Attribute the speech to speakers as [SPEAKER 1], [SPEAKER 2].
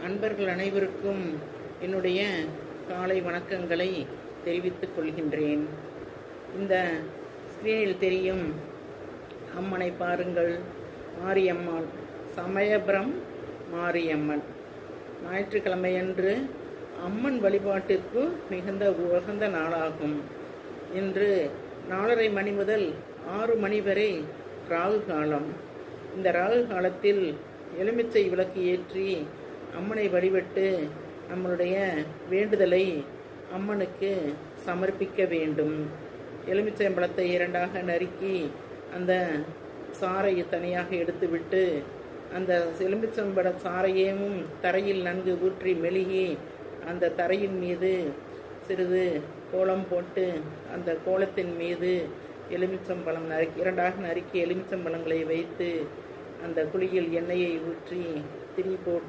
[SPEAKER 1] அன்பர்கள் அனைவருக்கும் என்னுடைய காலை வணக்கங்களை தெரிவித்துக் கொள்கின்றேன். இந்த ஸ்கிரீனில் தெரியும் அம்மனை பாருங்கள். மாரியம்மாள், சமயபுரம் மாரியம்மன். ஞாயிற்றுக்கிழமையன்று அம்மன் வழிபாட்டிற்கு மிகுந்த உகந்த நாளாகும். இன்று 4:30 மணி முதல் 6 மணி வரை ராகு காலம். இந்த ராகு காலத்தில் எலுமிச்சை விளக்கு ஏற்றி அம்மனை வழிபட்டு நம்மளுடைய வேண்டுதலை அம்மனுக்கு சமர்ப்பிக்க வேண்டும். எலுமிச்சை பழத்தை 2ஆக நறுக்கி அந்த சாறையை தனியாக எடுத்துவிட்டு அந்த எலுமிச்சம்பழ சாறையையும் தரையில் நன்கு ஊற்றி மெழுகி அந்த தரையின் மீது சிறிது கோலம் போட்டு அந்த கோலத்தின் மீது எலுமிச்சம்பழம் 2ஆக நறுக்கி எலுமிச்சம்பழங்களை வைத்து அந்த குழியில் எண்ணெயை ஊற்றி திரி போட்டு